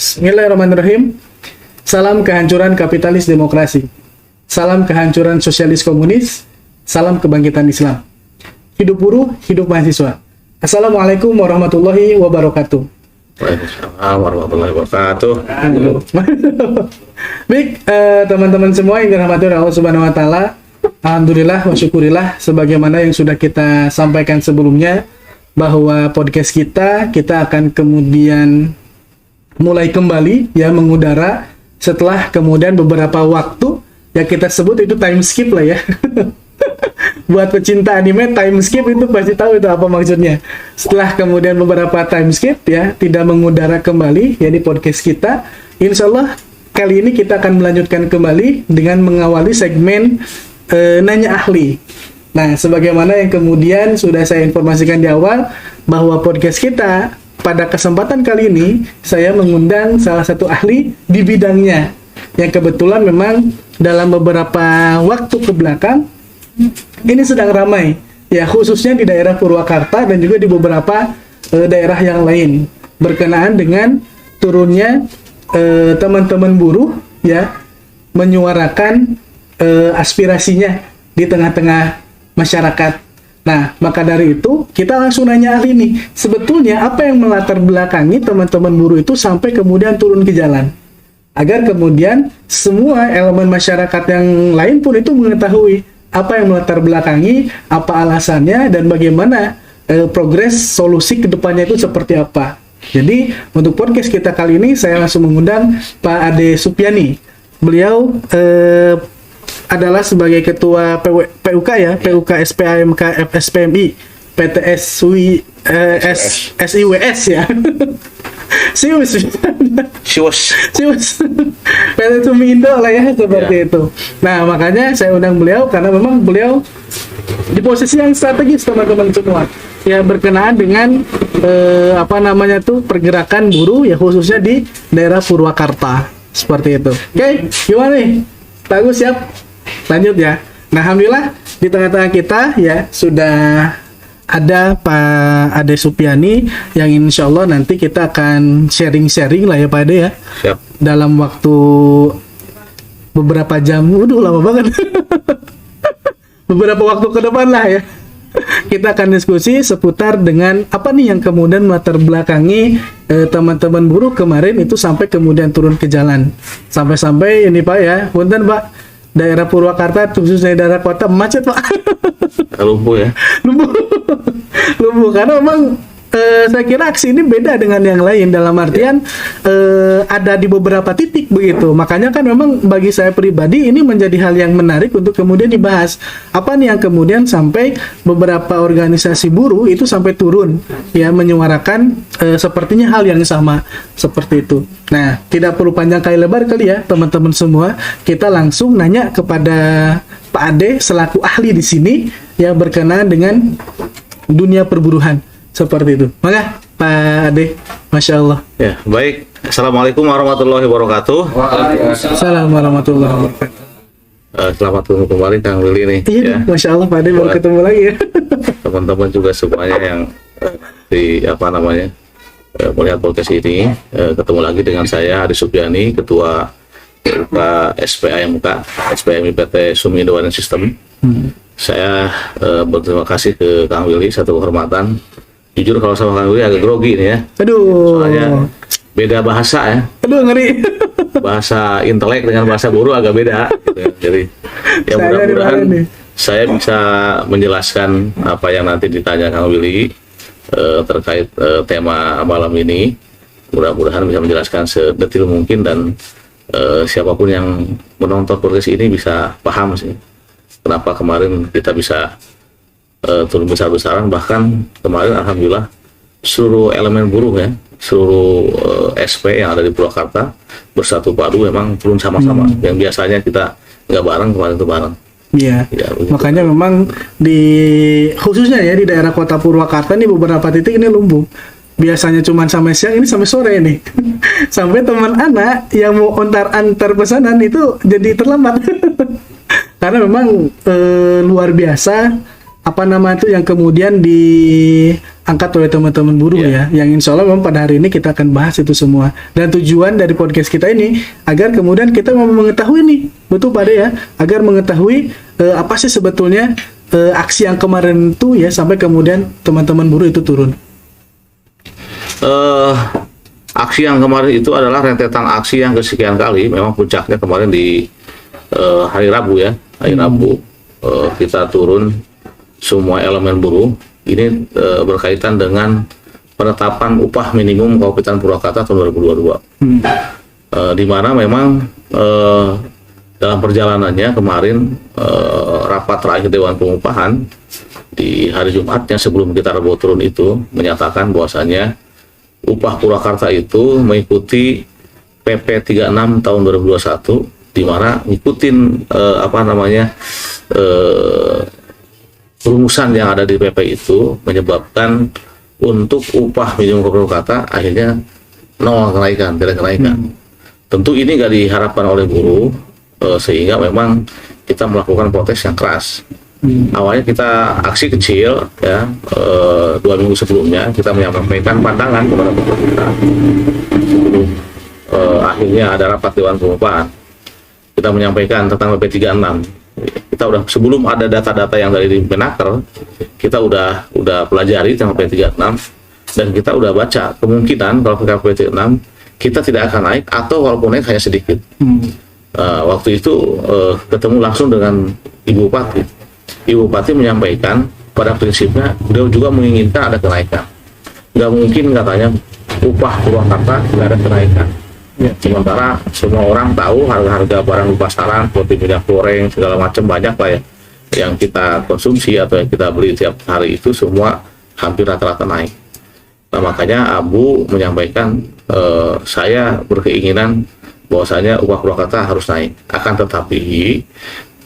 Bismillahirrahmanirrahim. Salam kehancuran kapitalis demokrasi. Salam kehancuran sosialis komunis. Salam kebangkitan Islam. Hidup buruh, hidup mahasiswa. Assalamualaikum warahmatullahi wabarakatuh. Waalaikumsalam warahmatullahi wabarakatuh. Baik, teman-teman semua yang dirahmati oleh Allah Subhanahu wa taala. Alhamdulillah wa syukurillah, sebagaimana yang sudah kita sampaikan sebelumnya, bahwa podcast kita akan kemudian mulai kembali ya mengudara setelah kemudian beberapa waktu yang kita sebut itu time skip lah ya. Buat pecinta anime, time skip itu pasti tahu itu apa maksudnya. Setelah kemudian beberapa time skip ya tidak mengudara kembali ya di podcast kita, insya Allah kali ini kita akan melanjutkan kembali dengan mengawali segmen Nanya Ahli. Nah, sebagaimana yang kemudian sudah saya informasikan di awal, bahwa podcast kita pada kesempatan kali ini saya mengundang salah satu ahli di bidangnya yang kebetulan memang dalam beberapa waktu ke belakang ini sedang ramai ya, khususnya di daerah Purwakarta dan juga di beberapa daerah yang lain berkenaan dengan turunnya teman-teman buruh ya menyuarakan aspirasinya di tengah-tengah masyarakat. Nah, maka dari itu kita langsung nanya ahli nih, sebetulnya apa yang melatar belakangi teman-teman buruh itu sampai kemudian turun ke jalan, agar kemudian semua elemen masyarakat yang lain pun itu mengetahui apa yang melatar belakangi, apa alasannya, dan bagaimana progres solusi kedepannya itu seperti apa. Jadi untuk podcast kita kali ini saya langsung mengundang Pak Ade Supyani. Beliau adalah sebagai ketua PUK ya, PUK SPAMK FSPMI PTS SIWS ya. Sius PT Sumindo lah ya, seperti itu. Nah, makanya saya undang beliau karena memang beliau di posisi yang strategis teman-teman semua ya, berkenaan dengan pergerakan buruh ya, khususnya di daerah Purwakarta seperti itu. Oke, gimana nih? Bagus, siap? Lanjut ya. Nah, alhamdulillah di tengah-tengah kita ya sudah ada Pak Ade Supyani yang insya Allah nanti kita akan sharing-sharing lah ya Pak Ade ya. Siap. Dalam waktu beberapa jam, lama banget. Beberapa waktu ke depan lah ya. Kita akan diskusi seputar dengan apa nih yang kemudian melatar belakangi teman-teman buruh kemarin itu sampai kemudian turun ke jalan. Sampai-sampai ini Pak ya, punten Pak, daerah Purwakarta khususnya daerah kota macet Pak. Lumpuh ya. Lumpuh karena memang saya kira aksi ini beda dengan yang lain dalam artian ada di beberapa titik begitu. Makanya kan memang bagi saya pribadi ini menjadi hal yang menarik untuk kemudian dibahas. Apa nih yang kemudian sampai beberapa organisasi buruh itu sampai turun ya menyuarakan sepertinya hal yang sama seperti itu. Nah, tidak perlu panjang kali lebar kali ya teman-teman semua. Kita langsung nanya kepada Pak Ade selaku ahli di sini ya berkenaan dengan dunia perburuhan. Seperti itu. Maka Pak Ade, Masya Allah. Ya, baik. Assalamualaikum warahmatullahi wabarakatuh. Assalamualaikum warahmatullahi wabarakatuh. Selamat ketemu kembali Kang Willy nih. Iya, ya. Masya Allah Pak Ade baru ketemu lagi ya. Teman-teman juga semuanya yang melihat podcast ini, ketemu lagi dengan saya Ade Supyani, Ketua PUK SPAMK SPMI PT Sumindo Warning System. Saya berterima kasih ke Kang Willy, satu kehormatan. Jujur kalau sama Kang Willy agak grogi nih ya. Aduh. Soalnya beda bahasa ya. Aduh, ngeri. Bahasa intelek dengan bahasa buruh agak beda gitu ya. Jadi ya mudah-mudahan saya bisa menjelaskan apa yang nanti ditanya Kang Willy terkait tema malam ini. Mudah-mudahan bisa menjelaskan sedetil mungkin dan siapapun yang menonton podcast ini bisa paham sih kenapa kemarin kita bisa turun besar-besaran. Bahkan kemarin alhamdulillah seluruh elemen buruh ya, seluruh SP yang ada di Purwakarta bersatu padu memang turun sama-sama. Yang biasanya kita nggak bareng, kemarin itu bareng. Iya. Ya, makanya memang khususnya ya di daerah kota Purwakarta ini beberapa titik ini lumpuh. Biasanya cuma sampai siang, ini sampai sore nih. Sampai teman anak yang mau antar pesanan itu jadi terlambat. Karena memang luar biasa yang kemudian angkat oleh teman-teman buruh ya, yang insya Allah memang pada hari ini kita akan bahas itu semua. Dan tujuan dari podcast kita ini agar kemudian kita mau mengetahui nih, betul Pak De ya, agar mengetahui apa sih sebetulnya aksi yang kemarin itu ya, sampai kemudian teman-teman buruh itu turun. Aksi yang kemarin itu adalah rentetan aksi yang kesekian kali. Memang puncaknya kemarin di hari Rabu ya, hari Rabu kita turun semua elemen buruh. Ini berkaitan dengan penetapan upah minimum Kabupaten Purwakarta tahun 2022. Di mana memang dalam perjalanannya kemarin rapat terakhir Dewan Pengupahan di hari Jumatnya sebelum kita Rabu turun itu menyatakan bahwasannya upah Purwakarta itu mengikuti PP 36 tahun 2021, di mana ngikutin rumusan yang ada di PP itu menyebabkan untuk upah minimum Purwakarta akhirnya nol kenaikan, tidak kenaikan. Tentu ini nggak diharapkan oleh buruh, sehingga memang kita melakukan protes yang keras. Awalnya kita aksi kecil ya, 2 minggu sebelumnya kita menyampaikan pandangan kepada pemerintah sebelum akhirnya ada rapat Dewan Pengupahan. Kita menyampaikan tentang PP 36. Kita udah sebelum ada data-data yang dari Menaker, kita udah pelajari tentang PP 36 dan kita udah baca kemungkinan kalau PP 36 kita tidak akan naik atau walaupun naik hanya sedikit. Waktu itu ketemu langsung dengan Ibu Bupati. Ibu Bupati menyampaikan pada prinsipnya beliau juga menginginkan ada kenaikan. Nggak mungkin katanya upah Purwakarta nggak ada kenaikan. Sementara semua orang tahu harga-harga barang di pasaran seperti minyak goreng segala macam banyak lah ya yang kita konsumsi atau yang kita beli tiap hari itu semua hampir rata-rata naik. Nah makanya Abu menyampaikan saya berkeinginan bahwasanya upah Purwakarta harus naik. Akan tetapi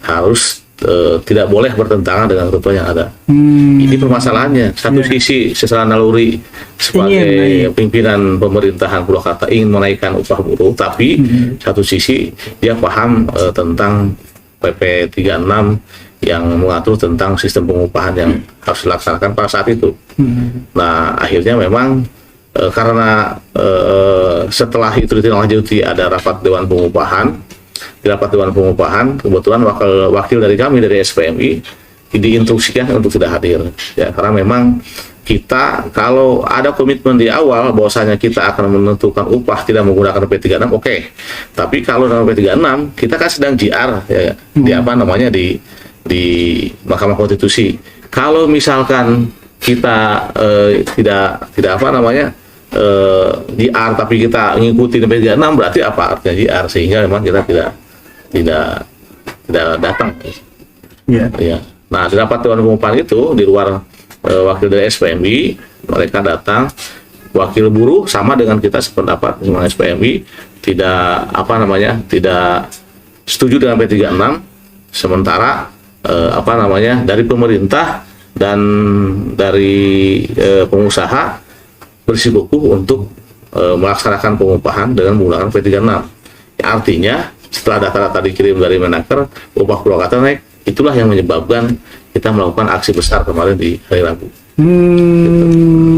harus tidak boleh bertentangan dengan ketentuan yang ada. Ini permasalahannya. Satu sisi secara naluri sebagai pimpinan pemerintahan Purwakarta ingin menaikkan upah buruh, tapi satu sisi dia paham tentang PP 36 yang mengatur tentang sistem pengupahan yang harus dilaksanakan pada saat itu. Nah akhirnya memang karena setelah itu ditindaklanjuti ada rapat Dewan Pengupahan. Di rapat Dewan Pengupahan kebetulan wakil dari kami dari SPMI diinstruksikan untuk tidak hadir ya, karena memang kita kalau ada komitmen di awal bahwasanya kita akan menentukan upah tidak menggunakan PP 36 oke. Tapi kalau dalam PP 36 kita kan sedang JR ya, di Mahkamah Konstitusi. Kalau misalkan kita tidak JR tapi kita mengikuti PP 36 berarti apa artinya JR, sehingga memang kita tidak datang. Ya. Nah di rapat Dewan Pengupahan itu di luar wakil dari SPMI mereka datang, wakil buruh sama dengan kita sependapat dengan SPMI tidak setuju dengan PP 36, sementara dari pemerintah dan dari pengusaha bersikukuh untuk melaksanakan pengupahan dengan menggunakan PP 36. Ya, artinya setelah data-data dikirim dari Menaker upah Purwakarta naik, itulah yang menyebabkan kita melakukan aksi besar kemarin di hari Rabu.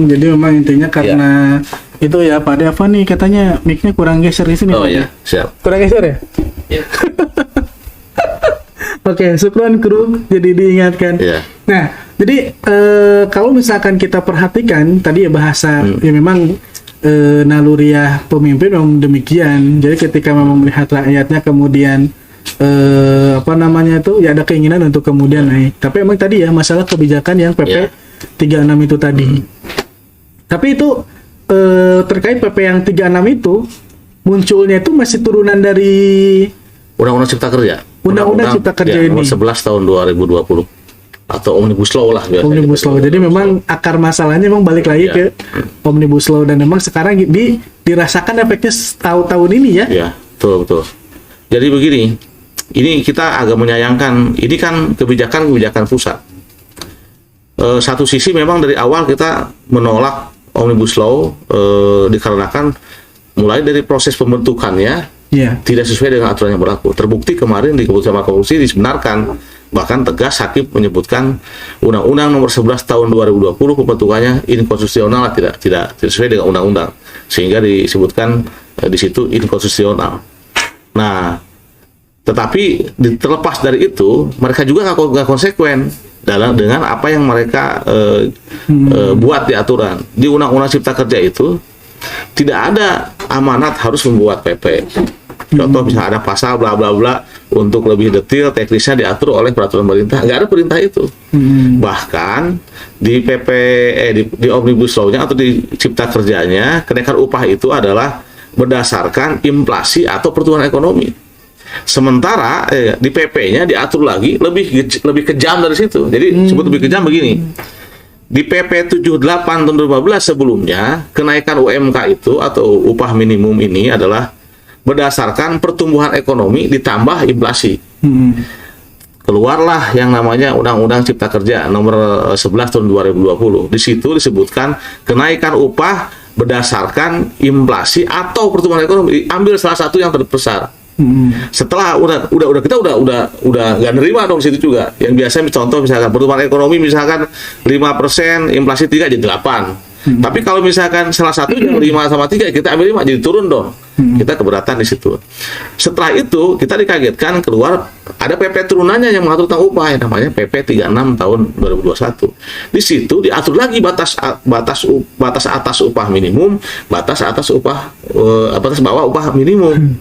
Jadi memang intinya karena itu ya Pak De, apa nih katanya mic-nya kurang geser di sini. Oh iya, siap. Kurang geser ya? Iya. Oke, syukron kru, jadi diingatkan. Yeah. Nah, jadi kalau misalkan kita perhatikan tadi ya bahasa ya memang naluriah pemimpin memang demikian. Jadi ketika memang melihat rakyatnya kemudian ya ada keinginan untuk kemudian naik. Tapi emang tadi ya masalah kebijakan yang PP 36 itu tadi. Tapi itu terkait PP yang 36 itu munculnya itu masih turunan dari Undang-Undang Cipta Kerja. Undang-Undang Cipta Kerja ini. Nomor 11 tahun 2020. Atau Omnibus Law lah biasanya. Omnibus Law. Jadi memang akar masalahnya memang balik lagi ke Omnibus Law, dan memang sekarang dirasakan efeknya tahun ini ya. Iya, betul. Jadi begini, ini kita agak menyayangkan, ini kan kebijakan pusat. Satu sisi memang dari awal kita menolak Omnibus Law dikarenakan mulai dari proses pembentukannya tidak sesuai dengan aturan yang berlaku. Terbukti kemarin di Keputusan Mahkamah Konstitusi dibenarkan Bahkan tegas hakim menyebutkan Undang-Undang Nomor 11 Tahun 2020 pembentukannya inkonstitusional, tidak sesuai dengan undang-undang, sehingga disebutkan di situ inkonstitusional. Nah, tetapi terlepas dari itu, mereka juga nggak konsekuen dengan apa yang mereka buat di aturan. Di Undang-Undang Cipta Kerja itu tidak ada amanat harus membuat PP. Contoh misalnya ada pasal bla bla bla, untuk lebih detail teknisnya diatur oleh peraturan pemerintah, nggak ada perintah itu. Bahkan di PP di Omnibus Law-nya atau di Cipta Kerjanya, kenaikan upah itu adalah berdasarkan inflasi atau pertumbuhan ekonomi. Sementara di PP-nya diatur lagi lebih kejam dari situ. Jadi sebut lebih kejam begini. Di PP 78 tahun 2015 sebelumnya, kenaikan UMK itu atau upah minimum ini adalah berdasarkan pertumbuhan ekonomi ditambah inflasi. Keluarlah yang namanya Undang-Undang Cipta Kerja Nomor 11 tahun 2020. Di situ disebutkan kenaikan upah berdasarkan inflasi atau pertumbuhan ekonomi. Ambil salah satu yang terbesar. Setelah kita udah nggak nerima dong situ juga. Yang biasa contoh misalkan pertumbuhan ekonomi misalkan 5%, inflasi 3 jadi 8. Tapi kalau misalkan salah satu yang 5 sama 3, kita ambil 5 jadi turun dong. Kita keberatan di situ. Setelah itu kita dikagetkan keluar ada PP turunannya yang mengatur tentang upah, yang namanya PP 36 tahun 2021. Di situ diatur lagi batas atas upah minimum, batas bawah upah minimum.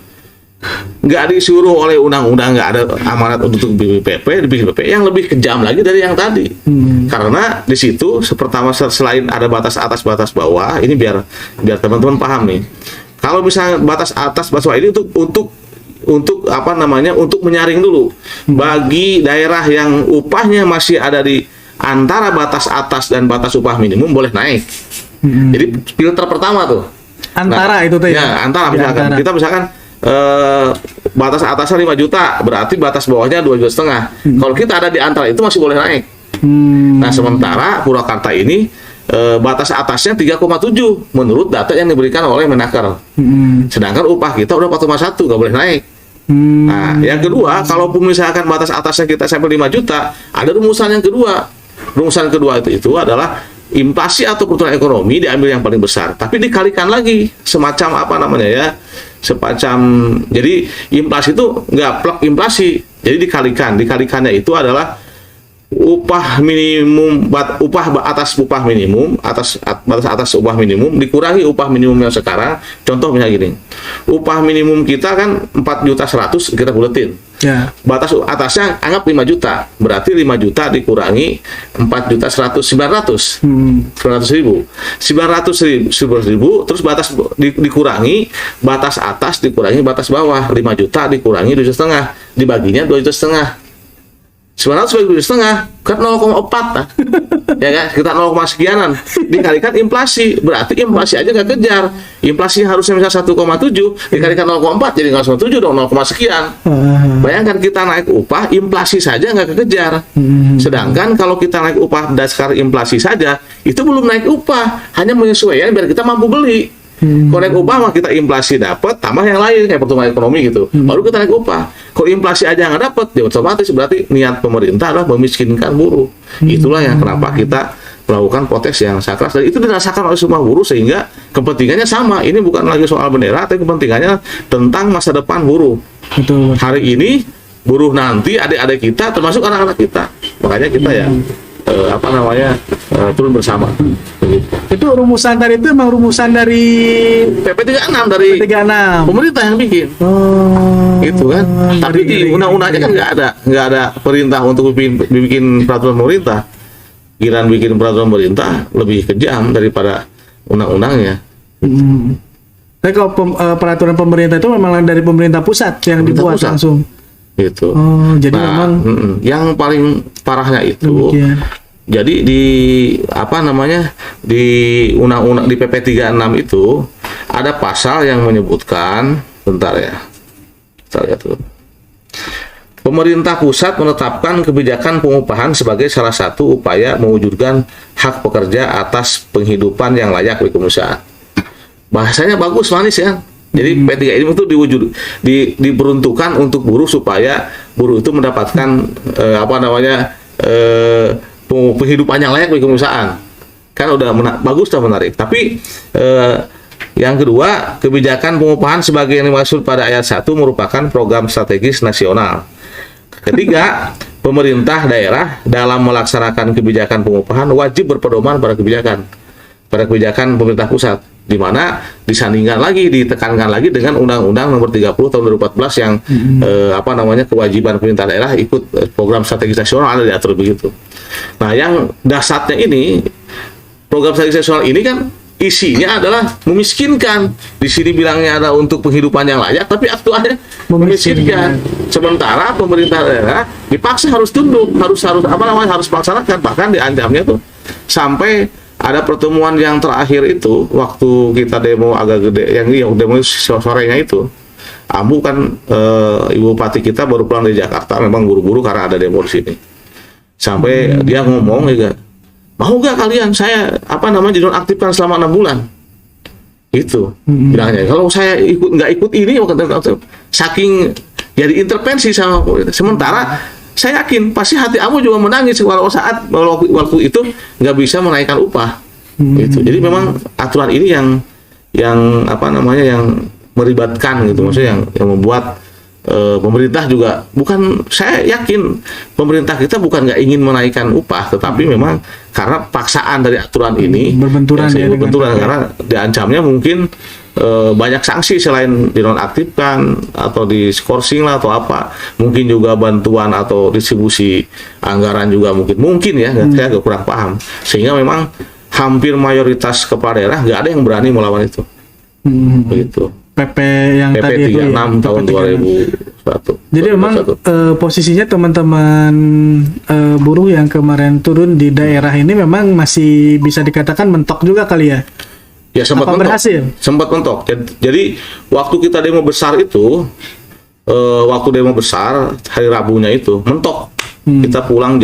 Nggak disuruh oleh undang-undang, nggak ada amanat untuk BPP, dibikin PP yang lebih kejam lagi dari yang tadi. Karena di situ pertama selain ada batas atas batas bawah, ini biar teman-teman paham nih. Kalau misalnya batas atas batas bawah ini untuk apa namanya, untuk menyaring dulu bagi daerah yang upahnya masih ada di antara batas atas dan batas upah minimum boleh naik. Jadi filter pertama tuh antara itu tuh ya antara misalkan kita batas atasnya 5 juta, berarti batas bawahnya 2,5 juta. Kalau kita ada di antara itu masih boleh naik. Nah, sementara Purwakarta ini batas atasnya 3,7 menurut data yang diberikan oleh Menaker. Sedangkan upah kita udah 4,1, nggak boleh naik. Nah, yang kedua, kalaupun misalkan batas atasnya kita sampai 5 juta, ada rumusan yang kedua. Rumusan kedua itu adalah inflasi atau pertumbuhan ekonomi diambil yang paling besar, tapi dikalikan lagi semacam apa namanya ya, jadi inflasi itu nggak plek inflasi, jadi dikalikannya itu adalah upah minimum, upah atas upah minimum, batas atas upah minimum dikurangi upah minimum yang sekarang. Contoh misalnya gini, upah minimum kita kan 4.100.000 kita buletin. Ya. Batas atasnya anggap 5 juta, berarti 5 juta dikurangi 4.900.000, 900.000, terus batas dikurangi batas atas dikurangi batas bawah, 5 juta dikurangi 2,5, dibaginya 2,5 juta. 900 bagi 2,5 kan 0,4 lah. Ya kan, sekitar 0, sekianan dikalikan inflasi, berarti inflasi aja nggak kejar. Inflasi harusnya misal 1,7 dikalikan 0,4 jadi 0,7 dong, 0, sekian. Bayangkan kita naik upah, inflasi saja nggak kekejar. Sedangkan kalau kita naik upah dasar inflasi saja, itu belum naik upah, hanya menyesuaikan biar kita mampu beli. Kalau naik upah mah kita inflasi dapat tambah yang lain kayak pertumbuhan ekonomi gitu, baru kita naik upah. Kalau inflasi aja nggak dapat, ya otomatis berarti niat pemerintah adalah memiskinkan buruh. Itulah yang kenapa kita melakukan protes yang sangat keras, dan itu dirasakan oleh semua buruh, sehingga kepentingannya sama. Ini bukan lagi soal bendera, tapi kepentingannya tentang masa depan buruh. Betul. Hari ini buruh, nanti adik-adik kita termasuk anak-anak kita. Makanya kita turun bersama. Itu rumusan tadi itu memang rumusan dari PP 36 dari pemerintah yang bikin. Itu kan. Tapi di undang-undangnya kan nggak ada perintah untuk bikin peraturan pemerintah. Giliran bikin peraturan pemerintah lebih kejam daripada undang-undangnya. Tapi kalau peraturan pemerintah itu memang dari pemerintah pusat yang dibuat langsung. Gitu. Jadi memang yang paling parahnya itu demikian. Jadi di undang-undang di PP 36 itu ada pasal yang menyebutkan, bentar ya. Kita lihat dulu. Pemerintah pusat menetapkan kebijakan pengupahan sebagai salah satu upaya mewujudkan hak pekerja atas penghidupan yang layak bagi perusahaan. Bahasanya bagus, manis ya. Jadi P3 ini itu diperuntukkan untuk buruh supaya buruh itu mendapatkan penghidupan yang layak bagi perusahaan. Kan udah bagus dan menarik. Tapi yang kedua, kebijakan pengupahan sebagai yang dimaksud pada ayat 1 merupakan program strategis nasional. Ketiga, pemerintah daerah dalam melaksanakan kebijakan pengupahan wajib berpedoman pada kebijakan pemerintah pusat, di mana disandingkan lagi, ditekankan lagi dengan Undang-Undang Nomor 30 Tahun 2014 yang kewajiban pemerintah daerah ikut program strategis nasional, ada diatur begitu. Nah, yang dasarnya ini, program strategis nasional ini kan isinya adalah memiskinkan. Di sini bilangnya ada untuk penghidupan yang layak, tapi aktualnya memiskinkan. Sementara pemerintah daerah dipaksa harus tunduk, harus melaksanakan, bahkan diancamnya tuh sampai ada pertemuan yang terakhir itu waktu kita demo agak gede, yang demo sorenya itu. Ambu kan Ibu Bupati kita baru pulang dari Jakarta, memang buru-buru karena ada demo di sini. Sampai dia ngomong juga, mau nggak kalian saya dinonaktifkan selama 6 bulan? Itu bilangnya. Kalau saya nggak ikut ini, saking jadi intervensi sama pemerintah. Sementara saya yakin pasti hati Ambu juga menangis waktu itu nggak bisa menaikkan upah. Gitu. Jadi memang aturan ini yang meribatkan gitu, maksudnya yang membuat pemerintah juga, bukan, saya yakin pemerintah kita bukan nggak ingin menaikkan upah, tetapi memang karena paksaan dari aturan ini berbenturan karena diancamnya mungkin banyak sanksi selain dinonaktifkan atau diskorsing lah atau apa, mungkin juga bantuan atau distribusi anggaran juga mungkin ya, saya agak kurang paham, sehingga memang hampir mayoritas kepala daerah nggak ada yang berani melawan itu. Begitu. PP yang PP tadi 36 itu tahun 2001. Jadi memang posisinya teman-teman buruh yang kemarin turun di daerah ini memang masih bisa dikatakan mentok juga kali ya? Ya sempat mentok. Berhasil? Sempat mentok. Jadi waktu kita demo besar itu, hari Rabunya itu mentok. Kita pulang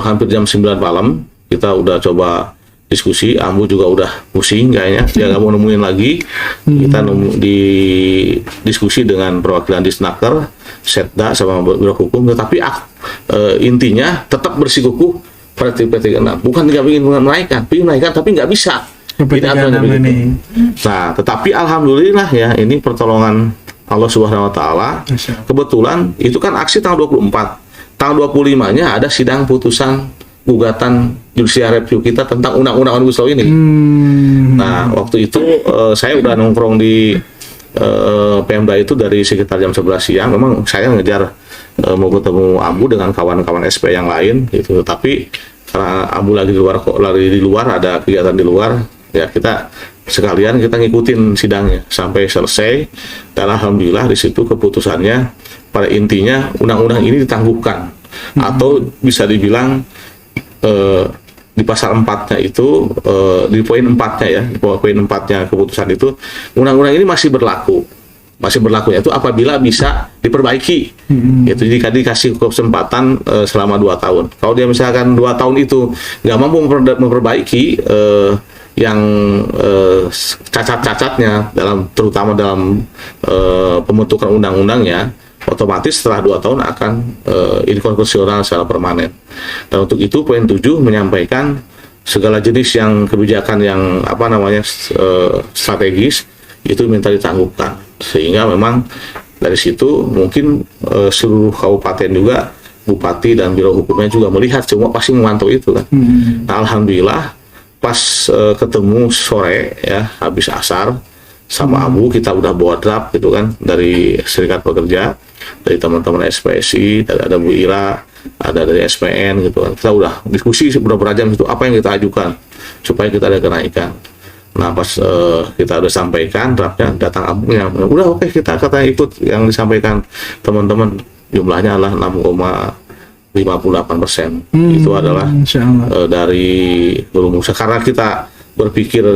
hampir jam 9 malam. Kita udah coba diskusi, Ambu juga udah pusing kayaknya, dia nggak mau nemuin lagi. Kita di diskusi dengan perwakilan Disnaker, Setda sama Biro Hukum, tetapi intinya tetap bersikukuh pada PP36. Bukan nggak ingin menaikkan tapi nggak bisa. Ini. Nah, tetapi alhamdulillah ya, ini pertolongan Allah Subhanahu Wa Taala. Kebetulan itu kan aksi tanggal 24, tanggal 25-nya ada sidang putusan gugatan judicial review kita tentang undang-undang Omnibus Law ini. Nah, waktu itu saya udah nongkrong di Pemda itu dari sekitar jam 11 siang. Memang saya ngejar mau ketemu Ambu dengan kawan-kawan SP yang lain gitu. Tapi karena Ambu lagi di luar, ada kegiatan di luar, ya kita sekalian kita ngikutin sidangnya sampai selesai. Dan alhamdulillah di situ keputusannya pada intinya undang-undang ini ditangguhkan, atau bisa dibilang di pasal 4-nya itu, di poin 4-nya ya, di poin 4-nya keputusan itu, undang-undang ini masih berlaku itu apabila bisa diperbaiki. Itu jika dikasih kesempatan selama 2 tahun. Kalau dia misalkan 2 tahun itu nggak mampu memperbaiki yang cacat-cacatnya terutama dalam pembentukan undang-undangnya, otomatis setelah 2 tahun akan inkonstitusional secara permanen. Dan untuk itu poin 7 menyampaikan segala jenis yang kebijakan yang strategis itu minta ditangguhkan, sehingga memang dari situ mungkin seluruh kabupaten juga, bupati dan biro hukumnya juga melihat, semua pasti memantau itu kan. Nah, alhamdulillah pas ketemu sore ya habis asar sama Ambu, kita udah bawa draft gitu kan dari Serikat Pekerja, dari teman-teman SPSI, ada Bu Ira, ada dari SPN gitu kan. Kita udah diskusi beberapa jam itu apa yang kita ajukan supaya kita ada kenaikan. Nah, pas kita udah sampaikan draftnya, datang Ambunya, udah oke, kita katanya ikut yang disampaikan teman-teman, jumlahnya adalah 6,58%. Itu adalah dari rumusan, karena kita berpikir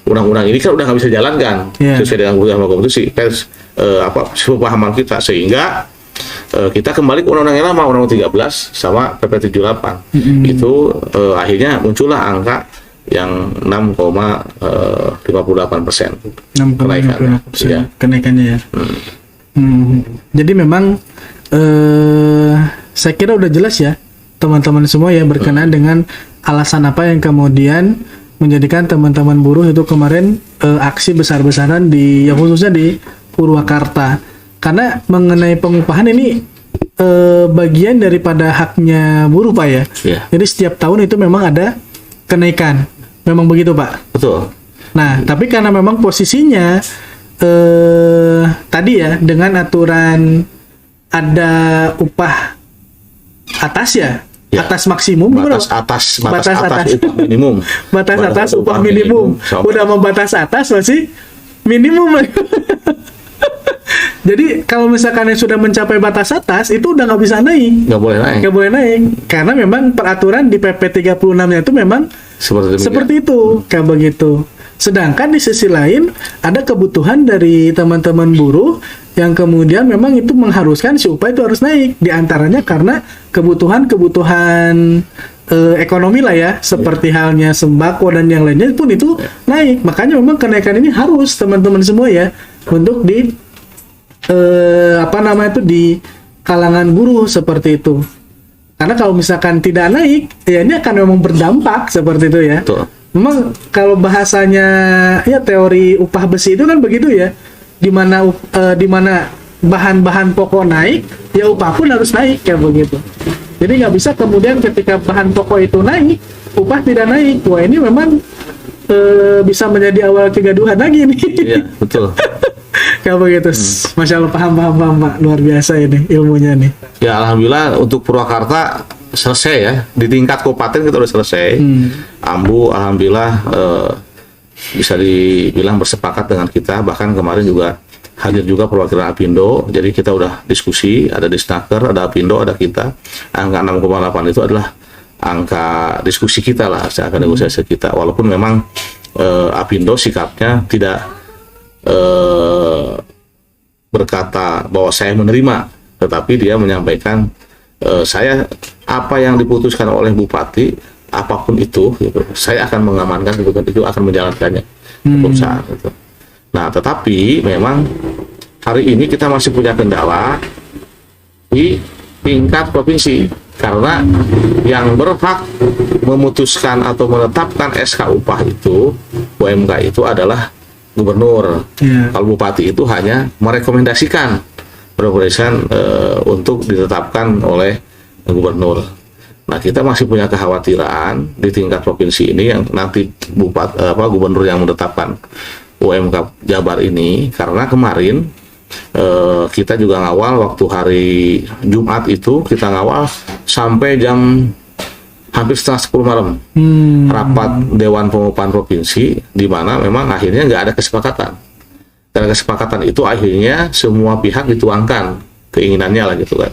undang-undang ini kan udah nggak bisa jalankan sesuai dengan kebutuhan konstitusi, pemahaman kita, sehingga kita kembali ke undang-undang yang lama, undang-undang 13 sama PP 78. Itu akhirnya muncullah angka yang 6,58%. 6,58% Ya. kenaikannya ya. Jadi memang saya kira udah jelas ya teman-teman semua ya berkenaan dengan alasan apa yang kemudian menjadikan teman-teman buruh itu kemarin aksi besar-besaran di, ya khususnya di Purwakarta. Karena mengenai pengupahan ini bagian daripada haknya buruh Pak ya. Iya. Jadi setiap tahun itu memang ada kenaikan. Memang begitu Pak. Betul. Nah, tapi karena memang posisinya tadi ya dengan aturan ada upah atas ya, Ya. atas maksimum, Batas atas upah minimum. batas atas upah minimum. Udah mau batas atas masih minimum. Jadi kalau misalkan yang sudah mencapai batas atas itu udah nggak bisa naik. Nggak boleh naik. Nggak boleh naik karena memang peraturan di PP 36-nya itu memang seperti itu, kayak begitu. Sedangkan di sisi lain ada kebutuhan dari teman-teman buruh yang kemudian memang itu mengharuskan si upah itu harus naik. Di antaranya karena kebutuhan ekonomi lah ya, seperti halnya sembako dan yang lainnya pun itu naik. Makanya memang kenaikan ini harus teman-teman semua ya untuk di di kalangan buruh seperti itu. Karena kalau misalkan tidak naik, ya ini akan memang berdampak seperti itu ya. Betul. Memang kalau bahasanya ya teori upah besi itu kan begitu ya. Di mana bahan-bahan pokok naik, ya upah pun harus naik kayak begitu. Jadi nggak bisa kemudian ketika bahan pokok itu naik, upah tidak naik. Wah ini memang bisa menjadi awal kegaduhan lagi nih. Iya, betul. Kayak begitu. Masya Allah, paham Pak. Luar biasa ini ilmunya nih. Ya alhamdulillah untuk Purwakarta selesai ya, di tingkat kabupaten kita udah selesai. Ambu alhamdulillah bisa dibilang bersepakat dengan kita, bahkan kemarin juga hadir juga perwakilan Apindo. Jadi kita udah diskusi, ada Disnaker, ada Apindo, ada kita. Angka 6,8 itu adalah angka diskusi kita lah, angka negosiasi kita. Walaupun memang Apindo sikapnya tidak berkata bahwa saya menerima, tetapi dia menyampaikan saya apa yang diputuskan oleh Bupati apapun itu gitu, saya akan mengamankan itu akan menjalankannya perusahaan gitu. Nah tetapi memang hari ini kita masih punya kendala di tingkat provinsi karena yang berhak memutuskan atau menetapkan SK upah itu UMK itu adalah gubernur. Kalau bupati itu hanya merekomendasikan untuk ditetapkan oleh gubernur. Nah kita masih punya kekhawatiran di tingkat provinsi ini yang nanti gubernur yang menetapkan UMK Jabar ini, karena kemarin kita juga ngawal waktu hari Jumat itu kita ngawal sampai jam hampir setengah 10 malam rapat Dewan Pengupahan Provinsi, di mana memang akhirnya nggak ada kesepakatan. Karena kesepakatan itu akhirnya semua pihak dituangkan keinginannya lah gitu kan.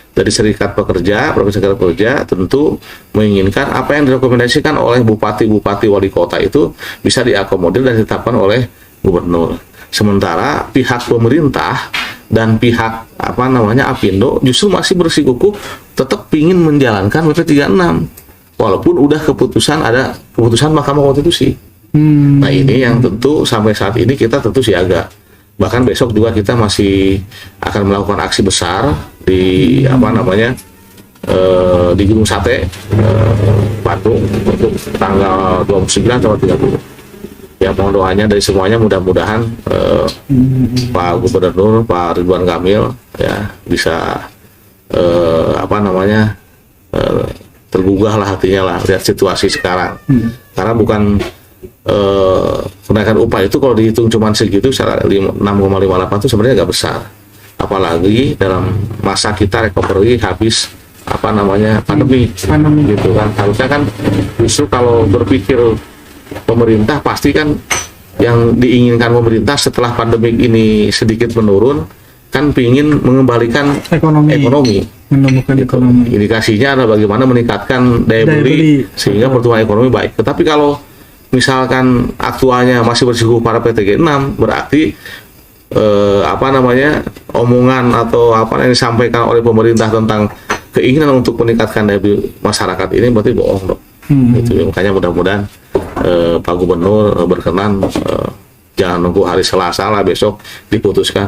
Dari serikat pekerja, provinsi serikat pekerja tentu menginginkan apa yang direkomendasikan oleh bupati-bupati wali kota itu bisa diakomodir dan ditetapkan oleh gubernur. Sementara pihak pemerintah dan pihak Apindo justru masih bersikukuh tetap ingin menjalankan PP 36 walaupun udah ada keputusan Mahkamah Konstitusi. Nah ini yang tentu sampai saat ini kita tentu siaga. Bahkan besok juga kita masih akan melakukan aksi besar di di Gunung Sate Bandung untuk tanggal 29 atau 30. Ya mohon doanya dari semuanya, mudah-mudahan Pak Gubernur Pak Ridwan Kamil ya bisa tergugah lah hatinya lah lihat situasi sekarang. Karena bukan kenaikan upah itu kalau dihitung cuma segitu, 6,58 itu sebenarnya nggak besar. Apalagi dalam masa kita recovery habis pandemi gitu kan. Harusnya kan justru kalau berpikir pemerintah pasti kan yang diinginkan pemerintah setelah pandemi ini sedikit menurun kan pingin mengembalikan ekonomi. Menemukan gitu. ekonomi. Indikasinya adalah bagaimana meningkatkan daya beli sehingga pertumbuhan ekonomi baik. Tetapi kalau misalkan aktualnya masih bersikukuh pada PTG 6, berarti omongan atau yang disampaikan oleh pemerintah tentang keinginan untuk meningkatkan daya beli masyarakat ini berarti bohong dong. Gitu. Makanya mudah-mudahan Pak Gubernur berkenan jangan nunggu hari Selasa lah, besok diputuskan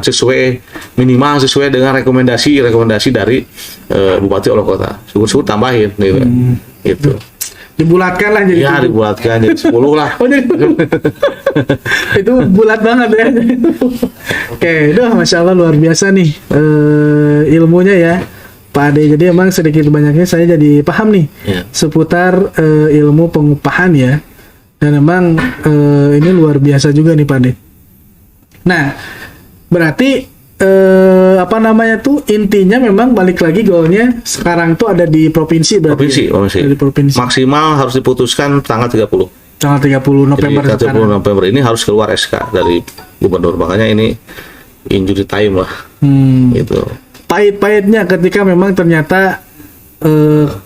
minimal sesuai dengan rekomendasi dari Bupati Wali Kota. Syukur-syukur tambahin gitu. Gitu. Dibulatkan lah jadi. Ya, dibulatkan jadi 10 lah. Oh, jadi itu bulat banget ya. Oke, Masya Allah luar biasa nih ilmunya ya Pak Ade. Jadi emang sedikit banyaknya saya jadi paham nih seputar ilmu pengupahan ya. Dan emang ini luar biasa juga nih Pak Ade. Nah, berarti apa namanya tuh intinya memang balik lagi goalnya sekarang tuh ada di provinsi berarti. Provinsi. Maksimal harus diputuskan tanggal 30 November. Jadi 30 November ini harus keluar SK dari Gubernur. Makanya ini injury time lah. Gitu. Pahit-pahitnya ketika memang ternyata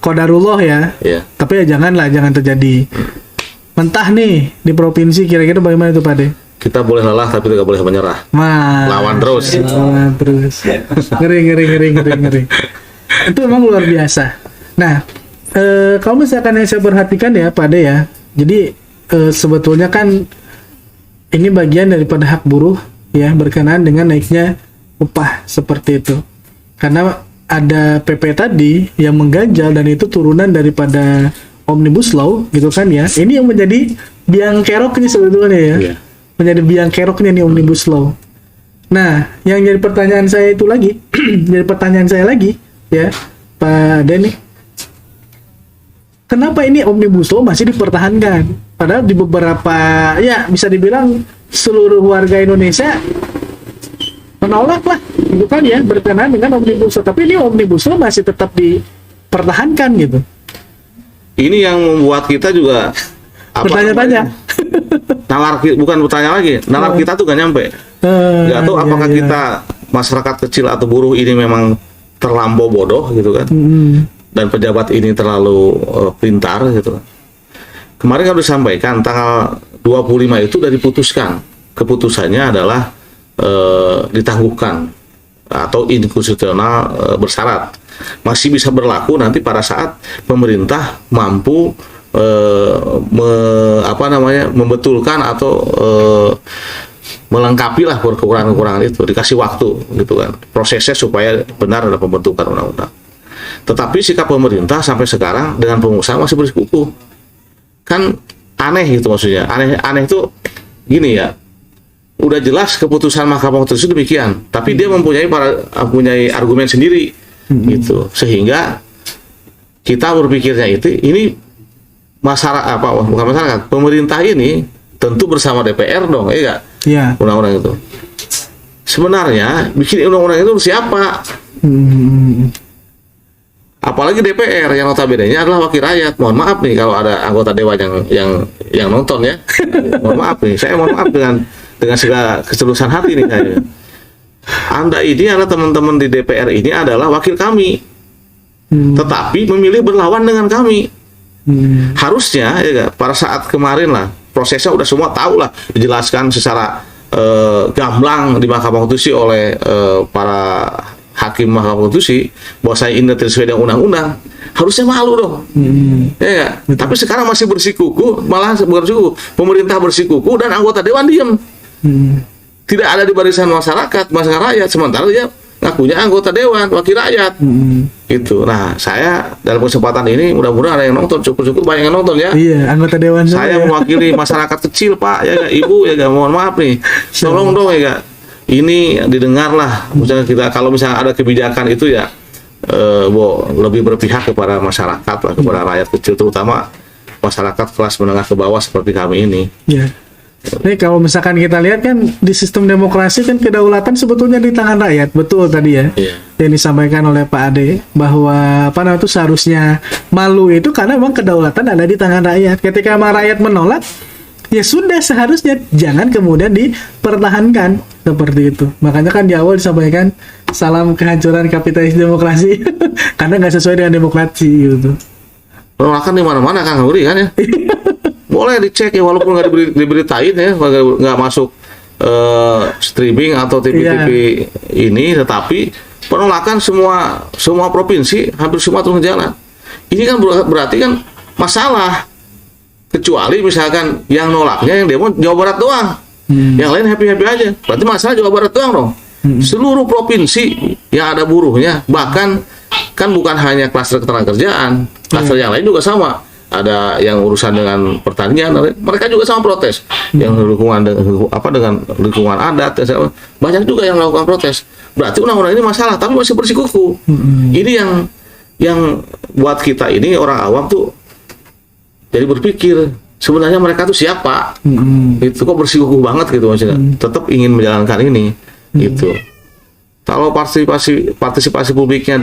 qadarullah ya. Tapi ya jangan terjadi. Mentah nih di provinsi, kira-kira bagaimana itu Pak De? Kita boleh lelah tapi tidak boleh menyerah. Lawan terus. Ngeri. Itu memang luar biasa. Nah, kalau misalkan yang saya perhatikan ya Pak De ya, jadi sebetulnya kan ini bagian daripada hak buruh ya berkenaan dengan naiknya upah seperti itu. Karena ada PP tadi yang mengganjal dan itu turunan daripada Omnibus Law gitu kan ya. Ini yang menjadi biang keroknya sebetulnya ya. Menjadi biang keroknya nih Omnibus Law. Nah, yang jadi pertanyaan saya itu lagi, ya Pak Denny, kenapa ini Omnibus Law masih dipertahankan? Padahal di beberapa, ya bisa dibilang seluruh warga Indonesia menolak lah, gitu kan ya, berkenaan dengan Omnibus Law. Tapi ini Omnibus Law masih tetap dipertahankan gitu. Ini yang membuat kita juga bertanya-tanya. Bukan bertanya lagi, nalar kita tuh gak nyampe. Gak tahu apakah kita masyarakat kecil atau buruh ini memang terlampau bodoh gitu kan, dan pejabat ini terlalu pintar gitu. Kemarin kan disampaikan tanggal 25 itu sudah diputuskan, keputusannya adalah ditangguhkan atau inkonstitusional bersyarat, masih bisa berlaku nanti pada saat pemerintah mampu membetulkan atau melengkapi lah kekurangan-kekurangan itu, dikasih waktu gitu kan, prosesnya supaya benar ada pembentukan undang-undang. Tetapi sikap pemerintah sampai sekarang dengan pengusaha masih bersikukuh, kan aneh gitu maksudnya. Aneh itu gini ya, udah jelas keputusan Mahkamah Konstitusi demikian, tapi dia mempunyai argumen sendiri gitu, sehingga kita berpikirnya ini masyarakat, pemerintah ini tentu bersama DPR dong, ya nggak? Undang-undang itu. Sebenarnya bikin undang-undang itu siapa? Apalagi DPR yang notabene-nya adalah wakil rakyat. Mohon maaf nih kalau ada anggota dewan yang nonton ya. Mohon maaf nih, saya mohon maaf dengan segala ketulusan hati nih saya. Anda ini adalah teman-teman di DPR ini adalah wakil kami, tetapi memilih berlawan dengan kami. Harusnya ya pada saat kemarin lah prosesnya udah semua tahu lah, dijelaskan secara gamblang di Mahkamah Konstitusi oleh para hakim Mahkamah Konstitusi bahwa saya ini sesuai dengan undang-undang. Harusnya malu dong, ya gak? Tapi sekarang masih bersikukuh, malah bukan bersikukuh, pemerintah bersikukuh dan anggota dewan diam, tidak ada di barisan masyarakat rakyat, sementara dia ngakunya anggota dewan wakil rakyat. Itu. Nah, saya dalam kesempatan ini mudah-mudahan ada yang nonton, cukup banyak yang nonton ya. Iya, anggota dewan saya mewakili masyarakat kecil Pak, ya gak? Ibu ya gak, mohon maaf nih, tolong dong ya gak, ini didengarlah. Misalnya kita kalau misalnya ada kebijakan itu ya lebih berpihak kepada masyarakat lah, kepada rakyat kecil, terutama masyarakat kelas menengah ke bawah seperti kami ini. Iya. Nih kalau misalkan kita lihat kan di sistem demokrasi kan kedaulatan sebetulnya di tangan rakyat, betul tadi ya. Yang disampaikan oleh Pak Ade bahwa itu seharusnya malu itu karena memang kedaulatan ada di tangan rakyat. Ketika rakyat menolak, ya sudah seharusnya jangan kemudian dipertahankan seperti itu. Makanya kan di awal disampaikan salam kehancuran kapitalis demokrasi karena nggak sesuai dengan demokrasi gitu. Penolakan di mana-mana Kang Huri kan ya. Boleh dicek ya, walaupun nggak diberitain ya, nggak masuk streaming atau TV-TV ini, tetapi penolakan semua provinsi hampir semua terus jalan. Ini kan berarti kan masalah Kecuali misalkan yang nolaknya yang demo Jawa Barat doang, yang lain happy-happy aja. Berarti masalah Jawa Barat doang dong. Seluruh provinsi yang ada buruhnya, bahkan kan bukan hanya klaster ketenagakerjaan, klaster yang lain juga sama. Ada yang urusan dengan pertanian, mereka juga sama protes. Yang lingkungan dengan lingkungan adat, banyak juga yang melakukan protes. Berarti undang-undang ini masalah, tapi masih bersikukuh. Ini yang buat kita ini orang awam tuh jadi berpikir sebenarnya mereka tuh siapa? Itu kok bersikukuh banget gitu maksudnya. Tetap ingin menjalankan ini gitu. Kalau partisipasi publiknya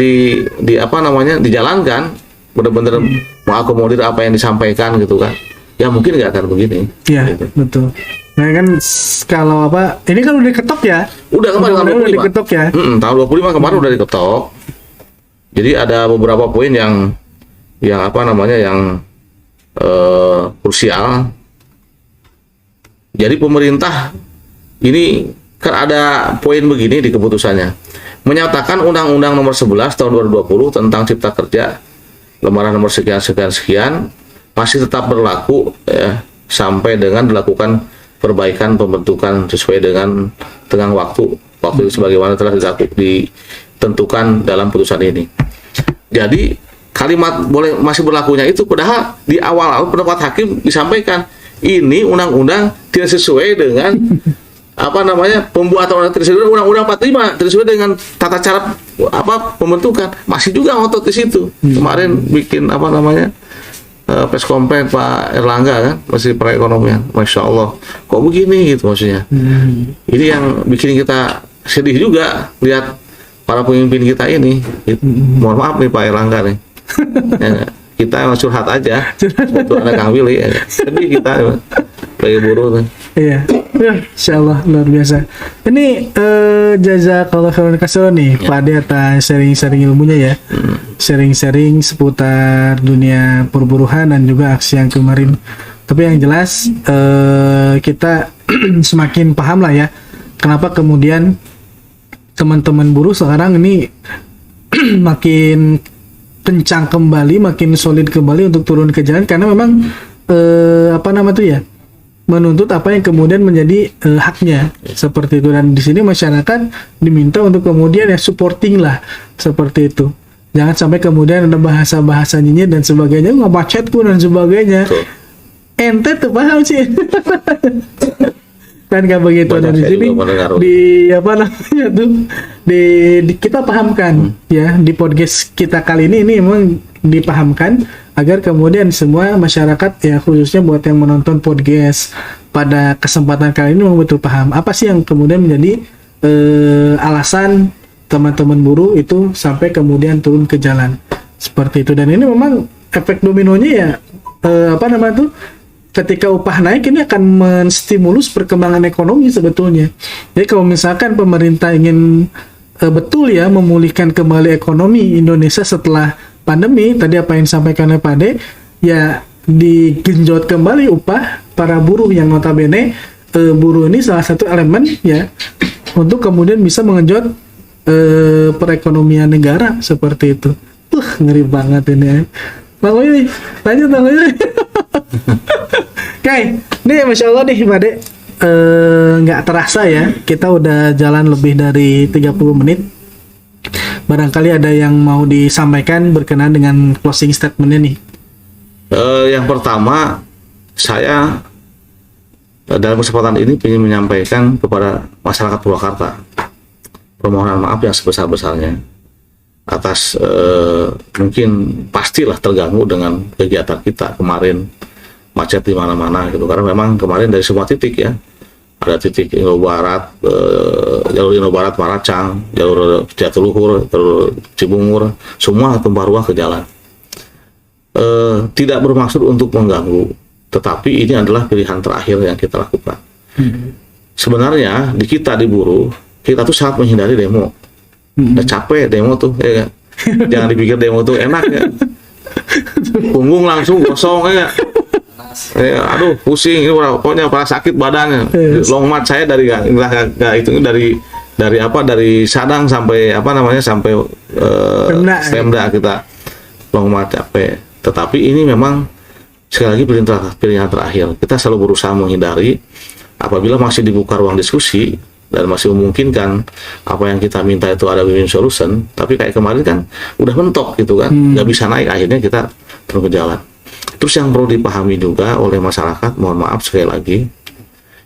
dijalankan, benar-benar mengakomodir apa yang disampaikan gitu kan, ya mungkin nggak akan begini. Iya, gitu. Betul. Nah kan kalau ini kan udah diketok ya? Udah kemarin tahun 25. Udah diketok ya? Tahun 25 kemarin udah diketok. Jadi ada beberapa poin yang krusial. Jadi pemerintah ini kan ada poin begini di keputusannya, menyatakan Undang-Undang Nomor 11 Tahun 2020 tentang Cipta Kerja Lembaran Nomor sekian masih tetap berlaku sampai dengan dilakukan perbaikan pembentukan sesuai dengan tenggang waktu itu sebagaimana telah ditentukan dalam putusan ini. Jadi kalimat masih berlakunya itu padahal di awal pendapat hakim disampaikan ini undang-undang tidak sesuai dengan pembuatan undang-undang 45 tidak sesuai dengan tata cara pembentukan. Masih juga ngotot di situ. Kemarin bikin press conference Pak Erlangga kan, masih perekonomian. Masya Allah, kok begini gitu maksudnya. Ini yang bikin kita sedih juga lihat para pemimpin kita ini. Mohon maaf nih Pak Erlangga nih. Ya, kita emang curhat aja. Itu ada Kang Willy. Sedih kita lagi buruh nih. Iya, Insya Allah luar biasa. Ini jazakallahu khairan katsiran nih Pak Ade atas sharing-sharing ilmunya ya. Sharing-sharing seputar dunia perburuhan dan juga aksi yang kemarin. Tapi yang jelas kita semakin paham lah ya kenapa kemudian teman-teman buruh sekarang ini makin kencang kembali, makin solid kembali untuk turun ke jalan karena memang menuntut apa yang kemudian menjadi haknya seperti itu. Dan di sini masyarakat diminta untuk kemudian supporting lah seperti itu. Jangan sampai kemudian ada bahasa-bahasa nyinyir dan sebagainya, ngapacetku dan sebagainya. Ente tuh paham sih. Kan gak begitu. Dan di sini kita pahamkan ya di podcast kita kali ini memang dipahamkan agar kemudian semua masyarakat ya khususnya buat yang menonton podcast pada kesempatan kali ini memang betul paham apa sih yang kemudian menjadi alasan teman-teman buruh itu sampai kemudian turun ke jalan seperti itu. Dan ini memang efek dominonya ya ketika upah naik ini akan menstimulus perkembangan ekonomi sebetulnya. Jadi kalau misalkan pemerintah ingin betul ya memulihkan kembali ekonomi Indonesia setelah pandemi, tadi apa yang disampaikan oleh Pak Ade, ya digenjot kembali upah para buruh yang notabene buruh ini salah satu elemen ya untuk kemudian bisa mengenjot perekonomian negara seperti itu. Ngeri banget ini. Bang Willy, lanjut Bang Willy. Oke, nih Masya Allah nih Pak Ade, nggak terasa ya, kita udah jalan lebih dari 30 menit. Barangkali ada yang mau disampaikan berkenaan dengan closing statement-nya nih. Yang pertama, saya dalam kesempatan ini ingin menyampaikan kepada masyarakat Purwakarta permohonan maaf yang sebesar-besarnya atas mungkin pastilah terganggu dengan kegiatan kita kemarin, macet di mana-mana gitu, karena memang kemarin dari semua titik ya, ada titik Indo Barat, jalur Indo Barat Maracang, jalur Jatiluhur, jalur Cibungur, semua tumpah ruah ke jalan. Tidak bermaksud untuk mengganggu, tetapi ini adalah pilihan terakhir yang kita lakukan. Sebenarnya di kita di buruh, kita tuh sangat menghindari demo. Udah capek demo tuh, ya kan? Jangan dipikir demo tuh enak ya. Punggung langsung gosong ya. Aduh pusing, ini pokoknya sakit badannya. Long march saya dari Sadang sampai sampai Pemda kita long march capek. Tetapi ini memang sekali lagi pilihan terakhir. Kita selalu berusaha menghindari apabila masih dibuka ruang diskusi dan masih memungkinkan apa yang kita minta itu ada win-win solution, tapi kayak kemarin kan udah mentok gitu kan, nggak bisa naik, akhirnya kita terus berjalan. Terus yang perlu dipahami juga oleh masyarakat, mohon maaf sekali lagi,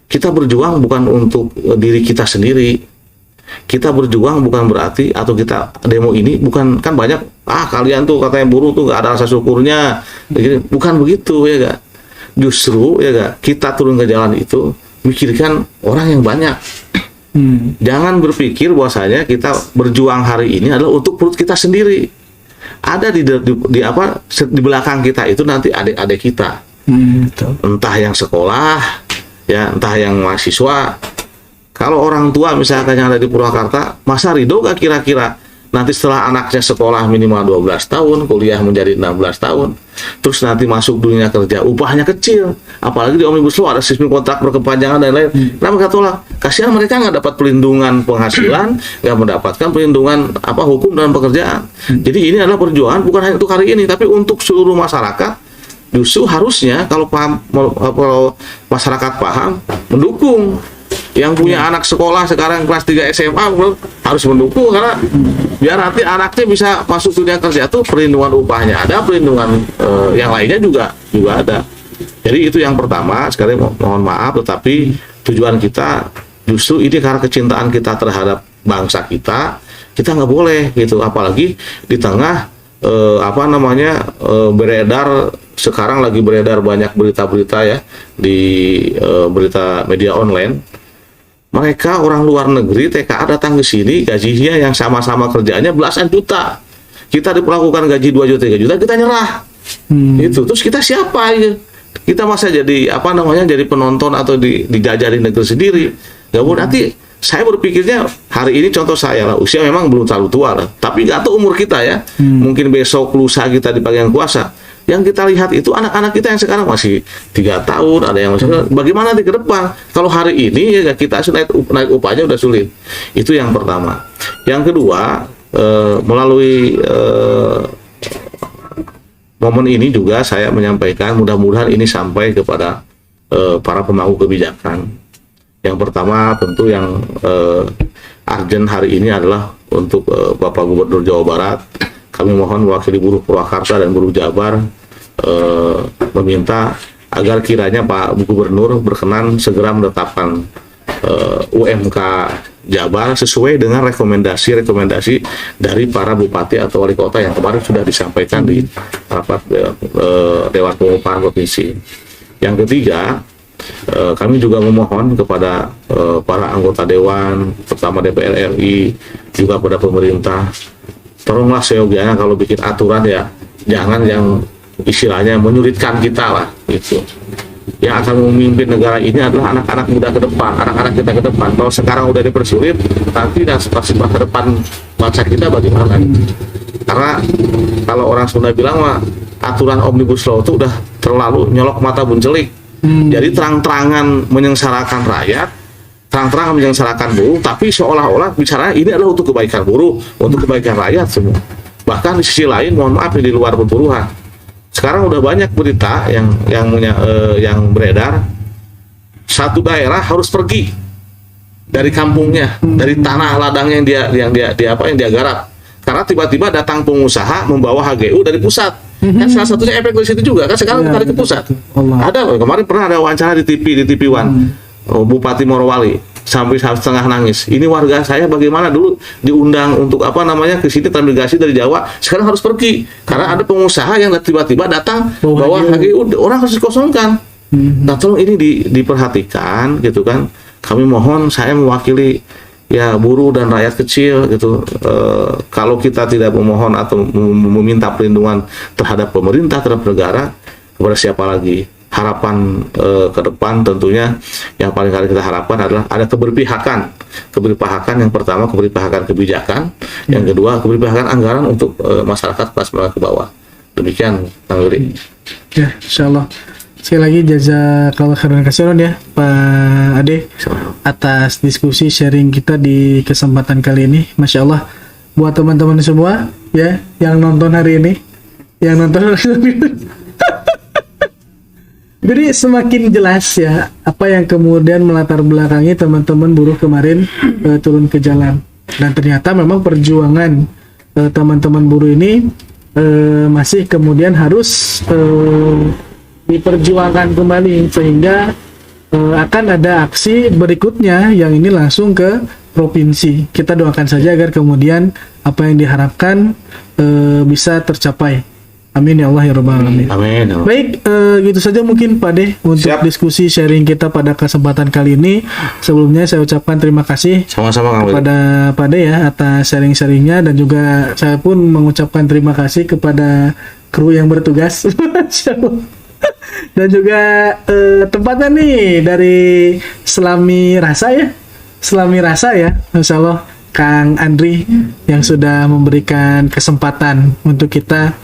kita berjuang bukan untuk diri kita sendiri. Kita berjuang bukan berarti, atau kita demo ini bukan, kan banyak, kalian tuh katanya buruh tuh nggak ada rasa syukurnya, bukan begitu ya gak. Justru ya gak, kita turun ke jalan itu mikirkan orang yang banyak. Jangan berpikir bahwasanya kita berjuang hari ini adalah untuk perut kita sendiri. Ada di belakang kita itu nanti adik-adik kita, entah yang sekolah, ya entah yang mahasiswa. Kalau orang tua misalkan yang ada di Purwakarta, masa ridho gak kira-kira nanti setelah anaknya sekolah minimal 12 tahun, kuliah menjadi 16 tahun, terus nanti masuk dunia kerja, upahnya kecil, apalagi di Omnibus Law ada sistem kontrak berkepanjangan dan lain-lain. Kenapa kita tolak? Kasihan mereka nggak dapat pelindungan penghasilan, nggak mendapatkan pelindungan hukum dan pekerjaan. Jadi ini adalah perjuangan bukan hanya untuk hari ini, tapi untuk seluruh masyarakat. Justru harusnya kalau masyarakat paham, mendukung. Yang punya anak sekolah sekarang kelas 3 SMA harus mendukung, karena biar nanti anaknya bisa masuk dunia kerja tuh perlindungan upahnya ada, perlindungan yang lainnya juga ada. Jadi itu yang pertama. Sekali mohon maaf, tetapi tujuan kita justru ini karena kecintaan kita terhadap bangsa kita nggak boleh gitu, apalagi di tengah beredar sekarang, lagi beredar banyak berita-berita ya di berita media online. Mereka orang luar negeri TKA datang ke sini, gajinya yang sama-sama kerjaannya belasan juta. Kita diperlakukan gaji 2 juta, 3 juta, kita nyerah. Itu. Terus kita siapa ya? Kita masa jadi jadi penonton atau dijajah di negeri sendiri. Gak boleh. Nanti saya berpikirnya hari ini contoh saya lah, usia memang belum terlalu tua lah, tapi gak tahu umur kita ya. Mungkin besok lusa kita dipegang kuasa. Yang kita lihat itu anak-anak kita yang sekarang masih 3 tahun, ada yang masih, bagaimana di ke depan? Kalau hari ini ya kita naik upahnya udah sulit. Itu yang pertama. Yang kedua, melalui momen ini juga saya menyampaikan, mudah-mudahan ini sampai kepada para pemangku kebijakan. Yang pertama tentu yang urgent hari ini adalah untuk Bapak Gubernur Jawa Barat. Kami mohon mewakili buruh Purwakarta dan buruh Jabar meminta agar kiranya Pak Gubernur berkenan segera menetapkan UMK Jabar sesuai dengan rekomendasi dari para bupati atau wali kota yang kemarin sudah disampaikan di rapat Dewan Pengupahan Provinsi. Yang ketiga, kami juga memohon kepada para anggota Dewan, pertama DPR RI, juga pada pemerintah, tolonglah seyogianya kalau bikin aturan ya jangan yang istilahnya menyulitkan kita lah gitu. Yang akan memimpin negara ini adalah anak-anak muda ke depan, anak-anak kita ke depan. Kalau sekarang udah dipersulit, nanti nasib ke depan bangsa kita bagaimana? Karena kalau orang Sunda bilang mah aturan Omnibus Law itu udah terlalu nyolok mata buncelik. Jadi terang-terangan menyengsarakan rakyat, terang-terangan menyengsarakan buruh, tapi seolah-olah bicaranya ini adalah untuk kebaikan buruh, untuk kebaikan rakyat semua. Bahkan di sisi lain, mohon maaf, di luar perburuhan. Sekarang udah banyak berita yang beredar, satu daerah harus pergi dari kampungnya, dari tanah ladang yang dia garap, karena tiba-tiba datang pengusaha membawa HGU dari pusat. Kan salah satunya efek dari situ juga kan, sekarang tarik ke pusat. Ada kemarin pernah ada wawancara di TV One, Bupati Morowali sampai setengah nangis. Ini warga saya bagaimana dulu diundang untuk ke sini transmigrasi dari Jawa, sekarang harus pergi karena ada pengusaha yang tiba-tiba datang bawa HGU, orang harus dikosongkan. Nah, tolong ini diperhatikan gitu kan. Kami mohon, saya mewakili ya buruh dan rakyat kecil gitu. Kalau kita tidak memohon atau meminta perlindungan terhadap pemerintah, terhadap negara, kepada siapa lagi? Harapan ke depan tentunya yang paling kali kita harapkan adalah ada keberpihakan. Yang pertama keberpihakan kebijakan, yang kedua keberpihakan anggaran untuk masyarakat kelas menengah ke bawah. Demikian Kang Willy. Ya, insyaallah. Sekali lagi jazakallahu khairan katsiran ya Pak Ade atas diskusi sharing kita di kesempatan kali ini. Masya Allah, buat teman-teman semua ya yang nonton hari ini, yang nonton Jadi semakin jelas ya apa yang kemudian melatar belakangi teman-teman buruh kemarin turun ke jalan. Dan ternyata memang perjuangan teman-teman buruh ini masih kemudian harus diperjuangkan kembali, sehingga akan ada aksi berikutnya yang ini langsung ke provinsi. Kita doakan saja agar kemudian apa yang diharapkan bisa tercapai. Amin ya Allah ya Rabbal Alamin. Amin. Baik, gitu saja mungkin Pak De untuk Siap. diskusi sharing kita pada kesempatan kali ini. Sebelumnya saya ucapkan terima kasih Sama-sama Kang Willy. kepada Pak De ya atas sharing-sharingnya, dan juga saya pun mengucapkan terima kasih kepada kru yang bertugas. Dan juga tempatnya nih dari Selami Rasa ya. Selami Rasa ya. Insya Allah Kang Andri yang sudah memberikan kesempatan untuk kita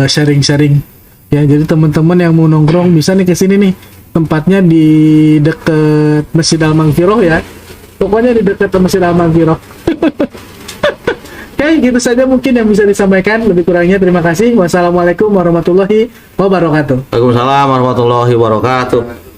sharing-sharing ya. Jadi teman-teman yang mau nongkrong bisa nih ke sini nih. Tempatnya di dekat Masjid Al-Maghfirah ya. Pokoknya di dekat Masjid Al-Maghfirah. Oke, gitu saja mungkin yang bisa disampaikan. Lebih kurangnya terima kasih. Wassalamualaikum warahmatullahi wabarakatuh. Waalaikumsalam warahmatullahi wabarakatuh.